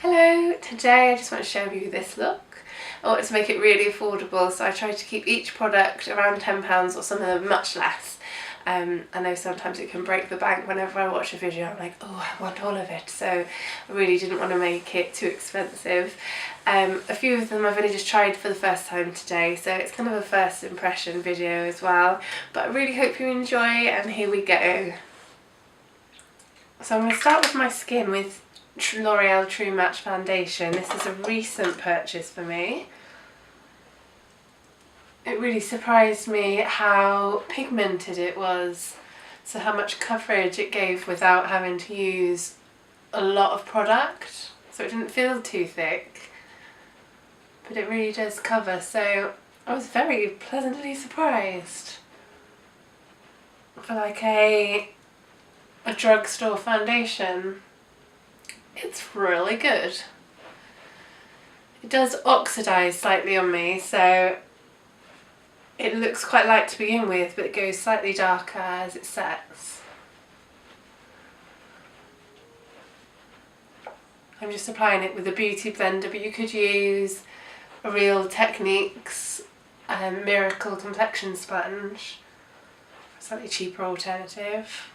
Hello, today I just want to show you this look. I wanted to make it really affordable, so I tried to keep each product around £10 or some of them much less. I know sometimes it can break the bank. Whenever I watch a video I'm like, oh, I want all of it, so I really didn't want to make it too expensive. A few of them I've only just tried for the first time today, so it's kind of a first impression video as well, but I really hope you enjoy, and here we go. So I'm going to start with my skin with L'Oreal True Match Foundation. This is a recent purchase for me. It really surprised me how pigmented it was, so how much coverage it gave without having to use a lot of product, so it didn't feel too thick, but it really does cover, so I was very pleasantly surprised. For like a drugstore foundation, it's really good. It does oxidise slightly on me, so it looks quite light to begin with, but it goes slightly darker as it sets. I'm just applying it with a beauty blender, but you could use a Real Techniques Miracle Complexion Sponge, a slightly cheaper alternative.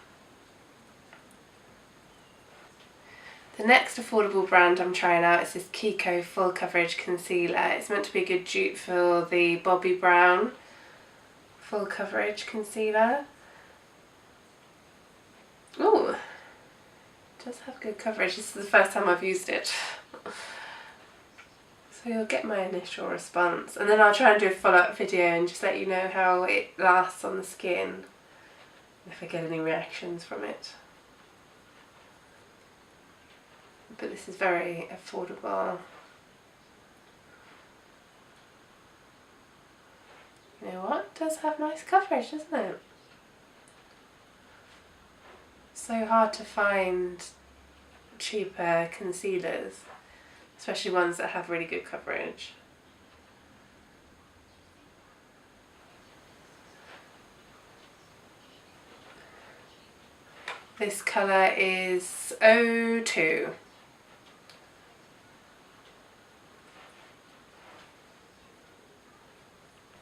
The next affordable brand I'm trying out is this Kiko Full Coverage Concealer. It's meant to be a good dupe for the Bobbi Brown Full Coverage Concealer. Ooh, it does have good coverage. This is the first time I've used it. So you'll get my initial response, and then I'll try and do a follow-up video and just let you know how it lasts on the skin, if I get any reactions from it. But this is very affordable. You know what? It does have nice coverage, doesn't it? So hard to find cheaper concealers, especially ones that have really good coverage. This colour is 02.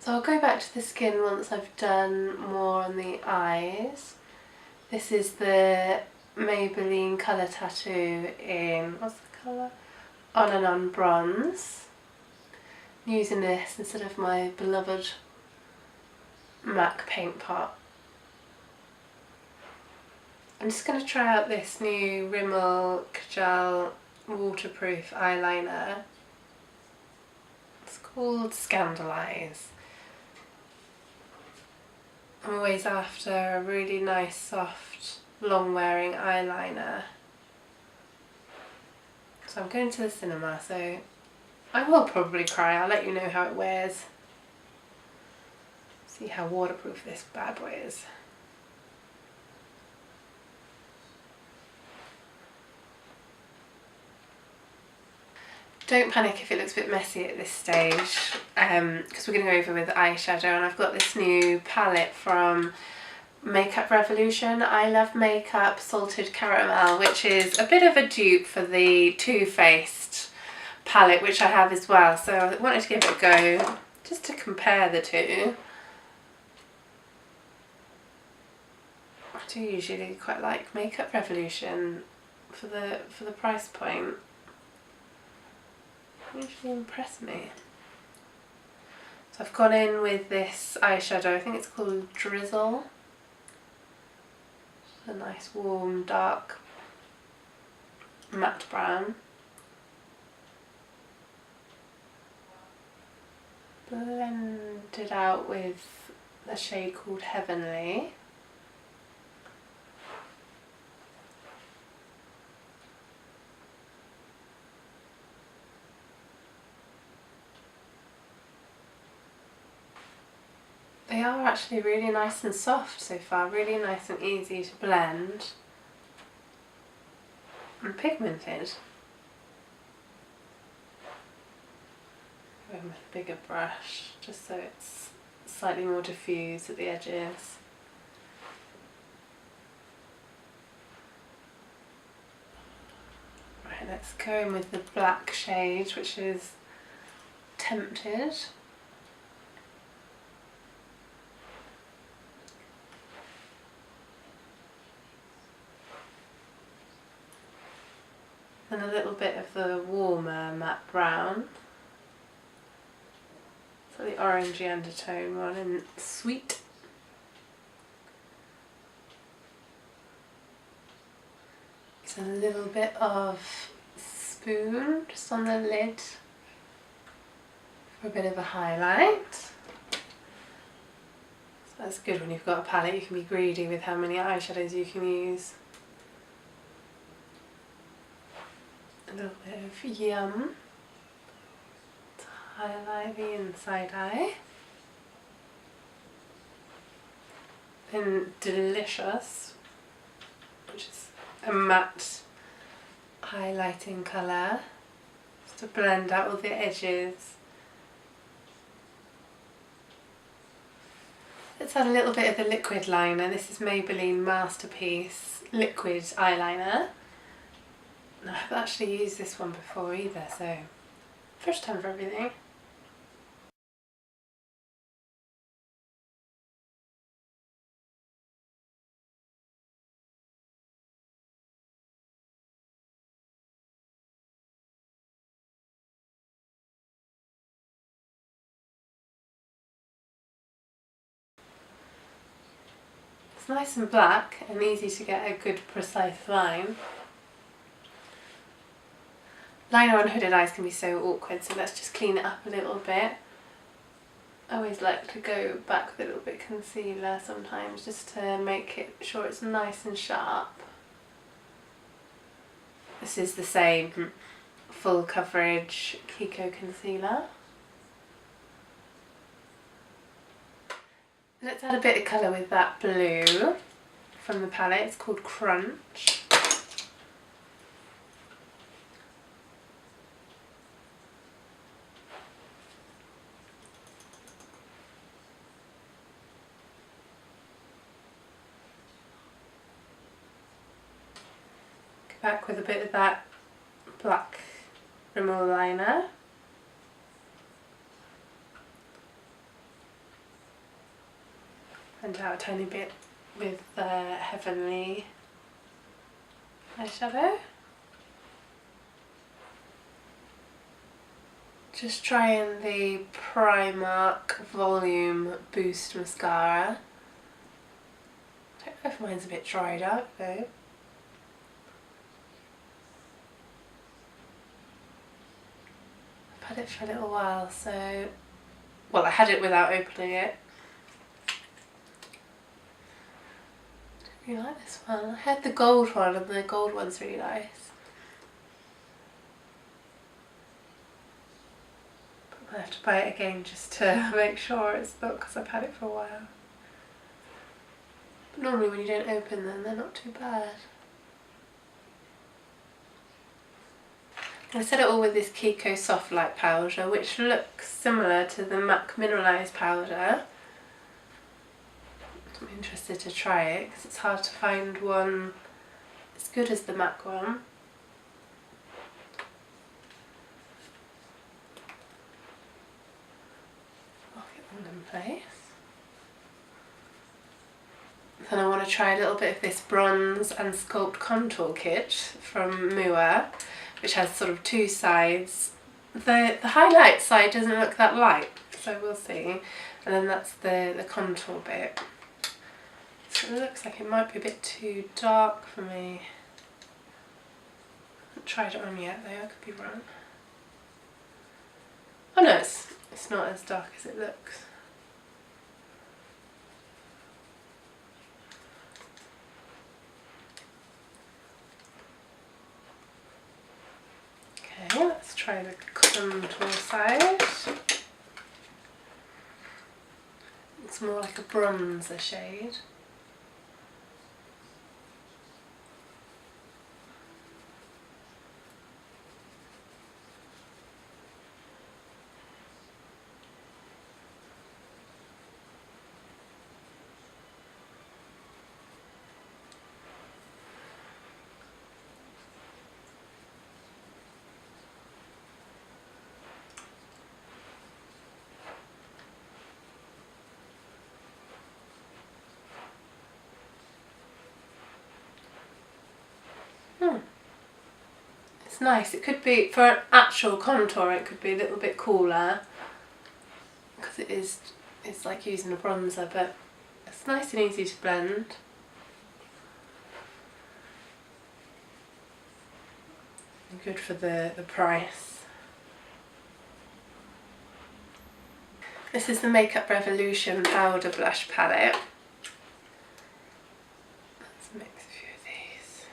So I'll go back to the skin once I've done more on the eyes. This is the Maybelline Colour Tattoo in, what's the colour? On and On Bronze. I'm using this instead of my beloved MAC paint pot. I'm just going to try out this new Rimmel Kajal waterproof eyeliner. It's called Scandalise. I'm always after a really nice, soft, long-wearing eyeliner. So I'm going to the cinema, so I will probably cry. I'll let you know how it wears. See how waterproof this bad boy is. Don't panic if it looks a bit messy at this stage, because we're going to go over with eyeshadow, and I've got this new palette from Makeup Revolution, I Love Makeup Salted Caramel, which is a bit of a dupe for the Too Faced palette, which I have as well, so I wanted to give it a go, just to compare the two. I do usually quite like Makeup Revolution for the price point. Usually impress me. So I've gone in with this eyeshadow, I think it's called Drizzle. It's a nice warm dark matte brown. Blend it out with a shade called Heavenly. They are actually really nice and soft so far, really nice and easy to blend, and pigmented. With a bigger brush, just so it's slightly more diffused at the edges. Right, Right, let's go in with the black shade, which is Tempted. And a little bit of the warmer matte brown. So the orangey undertone one in Sweet. So a little bit of Spoon just on the lid for a bit of a highlight. So that's good when you've got a palette, you can be greedy with how many eyeshadows you can use. A little bit of Yum to highlight the inside eye. Then Delicious, which is a matte highlighting colour, just to blend out all the edges. Let's add a little bit of the liquid liner. This is Maybelline Masterpiece Liquid Eyeliner. I haven't actually used this one before either, so first time for everything. It's nice and black and easy to get a good precise line. Liner on hooded eyes can be so awkward, so let's just clean it up a little bit. I always like to go back with a little bit of concealer sometimes just to make it sure it's nice and sharp. This is the same full coverage Kiko concealer. Let's add a bit of colour with that blue from the palette. It's called Crunch. Go back with a bit of that black Rimmel liner. And out a tiny bit with the Heavenly eyeshadow. Just trying the Primark Volume Boost Mascara. I don't know if mine's a bit dried up though. I've had it for a little while, so... Well, I had it without opening it. I really like this one. I had the gold one and the gold one's really nice. But I have to buy it again just to make sure it's not, because I've had it for a while. But normally when you don't open them, they're not too bad. I set it all with this Kiko Soft Light powder, which looks similar to the MAC Mineralized powder. I'm interested to try it because it's hard to find one as good as the MAC one. I'll get them in place. Then I want to try a little bit of this Bronze and Sculpt Contour Kit from Mua, which has sort of two sides. The highlight side doesn't look that light, so we'll see. And then that's the contour bit. So it looks like it might be a bit too dark for me. I haven't tried it on yet though, I could be wrong. Oh no, it's not as dark as it looks. Okay, let's try the contour side. It's more like a bronzer shade. It's nice. It could be, for an actual contour, it could be a little bit cooler because it's like using a bronzer, but it's nice and easy to blend. And good for the price. This is the Makeup Revolution Powder Blush Palette. Let's mix a few of these.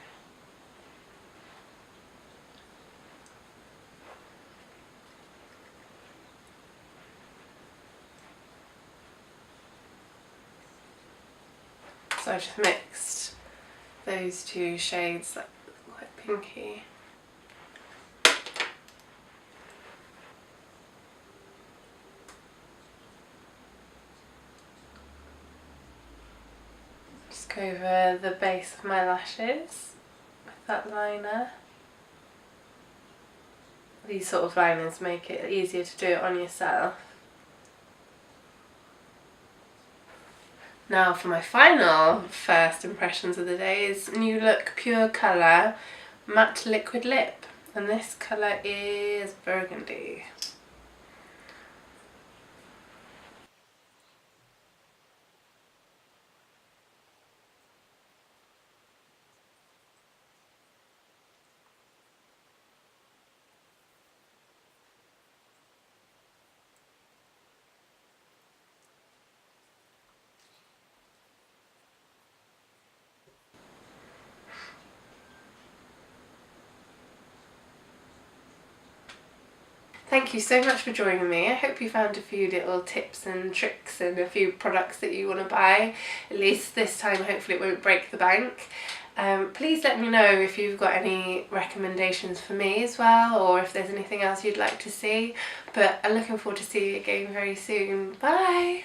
So I just mixed those two shades that look quite pinky. Just go over the base of my lashes with that liner. These sort of liners make it easier to do it on yourself. Now for my final first impressions of the day is New Look Pure Colour Matte Liquid Lip, and this colour is Burgundy. Thank you so much for joining me. I hope you found a few little tips and tricks and a few products that you want to buy. At least this time hopefully it won't break the bank. Please let me know if you've got any recommendations for me as well, or if there's anything else you'd like to see. But I'm looking forward to seeing you again very soon. Bye!